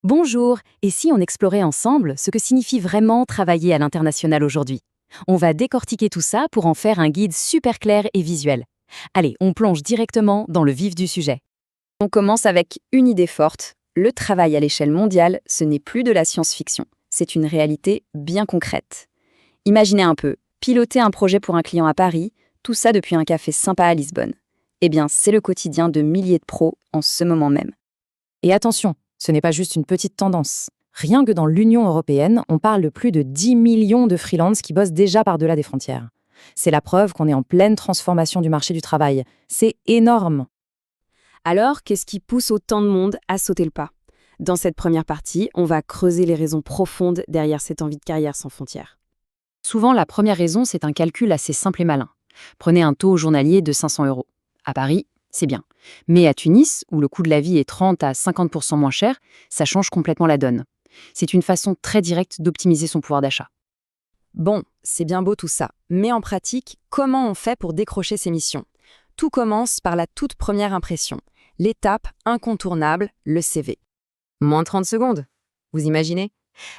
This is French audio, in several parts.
Bonjour, et si on explorait ensemble ce que signifie vraiment travailler à l'international aujourd'hui? On va décortiquer tout ça pour en faire un guide super clair et visuel. Allez, on plonge directement dans le vif du sujet. On commence avec une idée forte. Le travail à l'échelle mondiale, ce n'est plus de la science-fiction. C'est une réalité bien concrète. Imaginez un peu, piloter un projet pour un client à Paris, tout ça depuis un café sympa à Lisbonne. Eh bien, c'est le quotidien de milliers de pros en ce moment même. Et attention, ce n'est pas juste une petite tendance. Rien que dans l'Union européenne, on parle de plus de 10 millions de freelances qui bossent déjà par-delà des frontières. C'est la preuve qu'on est en pleine transformation du marché du travail. C'est énorme. Alors, qu'est-ce qui pousse autant de monde à sauter le pas? Dans cette première partie, on va creuser les raisons profondes derrière cette envie de carrière sans frontières. Souvent, la première raison, c'est un calcul assez simple et malin. Prenez un taux journalier de 500 euros. À Paris, c'est bien. Mais à Tunis, où le coût de la vie est 30 à 50% moins cher, ça change complètement la donne. C'est une façon très directe d'optimiser son pouvoir d'achat. Bon, c'est bien beau tout ça, mais en pratique, comment on fait pour décrocher ces missions? Tout commence par la toute première impression. L'étape incontournable, le CV. Moins 30 secondes. Vous imaginez?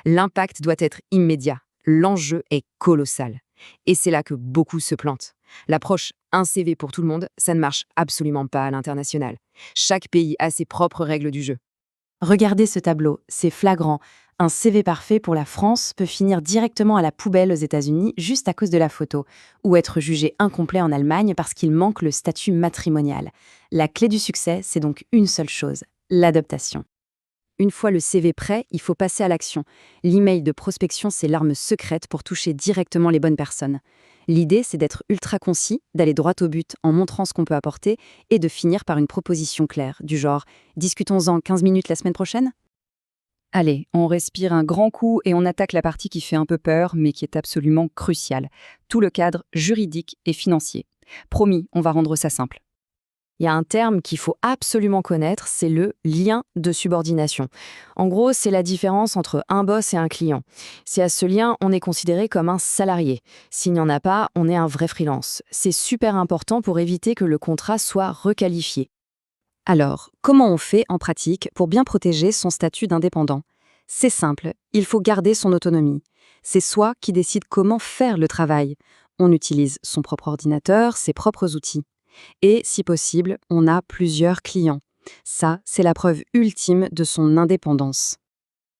L'impact doit être immédiat. L'enjeu est colossal. Et c'est là que beaucoup se plantent. L'approche un CV pour tout le monde, ça ne marche absolument pas à l'international. Chaque pays a ses propres règles du jeu. Regardez ce tableau, c'est flagrant. Un CV parfait pour la France peut finir directement à la poubelle aux États-Unis juste à cause de la photo, ou être jugé incomplet en Allemagne parce qu'il manque le statut matrimonial. La clé du succès, c'est donc une seule chose, l'adaptation. Une fois le CV prêt, il faut passer à l'action. L'email de prospection, c'est l'arme secrète pour toucher directement les bonnes personnes. L'idée, c'est d'être ultra concis, d'aller droit au but en montrant ce qu'on peut apporter et de finir par une proposition claire, du genre « discutons-en 15 minutes la semaine prochaine ?» Allez, on respire un grand coup et on attaque la partie qui fait un peu peur, mais qui est absolument cruciale. Tout le cadre juridique et financier. Promis, on va rendre ça simple. Il y a un terme qu'il faut absolument connaître, c'est le lien de subordination. En gros, c'est la différence entre un boss et un client. Si à ce lien, on est considéré comme un salarié. S'il n'y en a pas, on est un vrai freelance. C'est super important pour éviter que le contrat soit requalifié. Alors, comment on fait en pratique pour bien protéger son statut d'indépendant? C'est simple, il faut garder son autonomie. C'est soi qui décide comment faire le travail. On utilise son propre ordinateur, ses propres outils. Et, si possible, on a plusieurs clients. Ça, c'est la preuve ultime de son indépendance.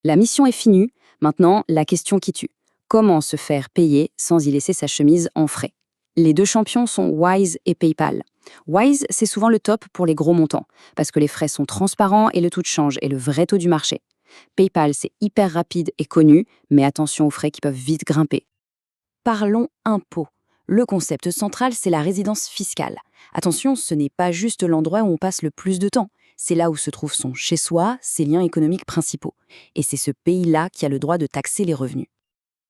La mission est finie, maintenant la question qui tue. Comment se faire payer sans y laisser sa chemise en frais? Les deux champions sont Wise et PayPal. Wise, c'est souvent le top pour les gros montants, parce que les frais sont transparents et le taux de change est le vrai taux du marché. PayPal, c'est hyper rapide et connu, mais attention aux frais qui peuvent vite grimper. Parlons impôts. Le concept central, c'est la résidence fiscale. Attention, ce n'est pas juste l'endroit où on passe le plus de temps. C'est là où se trouve son chez-soi, ses liens économiques principaux. Et c'est ce pays-là qui a le droit de taxer les revenus.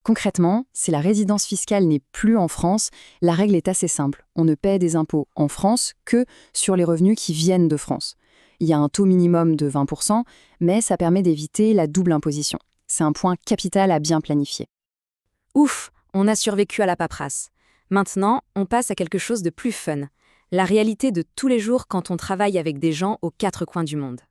Concrètement, si la résidence fiscale n'est plus en France, la règle est assez simple. On ne paie des impôts en France que sur les revenus qui viennent de France. Il y a un taux minimum de 20%, mais ça permet d'éviter la double imposition. C'est un point capital à bien planifier. Ouf, on a survécu à la paperasse. Maintenant, on passe à quelque chose de plus fun. La réalité de tous les jours quand on travaille avec des gens aux quatre coins du monde.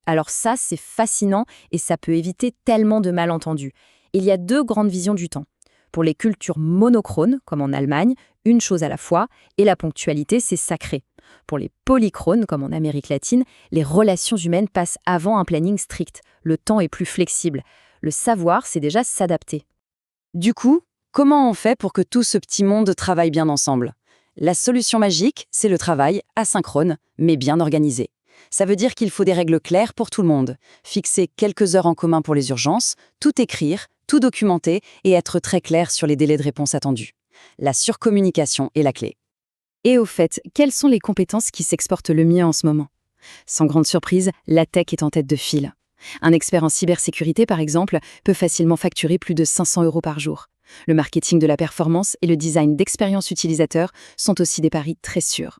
Alors ça, c'est fascinant et ça peut éviter tellement de malentendus. Il y a deux grandes visions du temps. Pour les cultures monochrones, comme en Allemagne, une chose à la fois, et la ponctualité, c'est sacré. Pour les polychrones, comme en Amérique latine, les relations humaines passent avant un planning strict. Le temps est plus flexible. Le savoir, c'est déjà s'adapter. Du coup, comment on fait pour que tout ce petit monde travaille bien ensemble? La solution magique, c'est le travail asynchrone, mais bien organisé. Ça veut dire qu'il faut des règles claires pour tout le monde, fixer quelques heures en commun pour les urgences, tout écrire, tout documenter et être très clair sur les délais de réponse attendus. La surcommunication est la clé. Et au fait, quelles sont les compétences qui s'exportent le mieux en ce moment? Sans grande surprise, la tech est en tête de file. Un expert en cybersécurité, par exemple, peut facilement facturer plus de 500 euros par jour. Le marketing de la performance et le design d'expérience utilisateur sont aussi des paris très sûrs.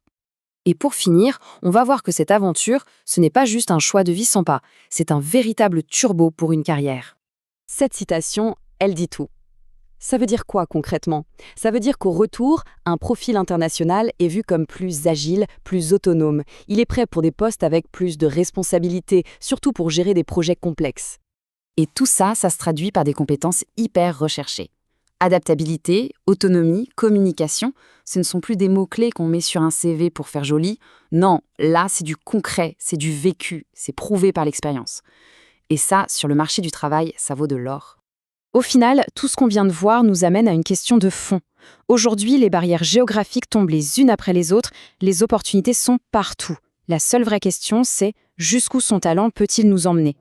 Et pour finir, on va voir que cette aventure, ce n'est pas juste un choix de vie sans pas, c'est un véritable turbo pour une carrière. Cette citation, elle dit tout. Ça veut dire quoi concrètement? Ça veut dire qu'au retour, un profil international est vu comme plus agile, plus autonome. Il est prêt pour des postes avec plus de responsabilités, surtout pour gérer des projets complexes. Et tout ça, ça se traduit par des compétences hyper recherchées. Adaptabilité, autonomie, communication, ce ne sont plus des mots-clés qu'on met sur un CV pour faire joli. Non, là, c'est du concret, c'est du vécu, c'est prouvé par l'expérience. Et ça, sur le marché du travail, ça vaut de l'or. Au final, tout ce qu'on vient de voir nous amène à une question de fond. Aujourd'hui, les barrières géographiques tombent les unes après les autres, les opportunités sont partout. La seule vraie question, c'est jusqu'où son talent peut-il nous emmener ?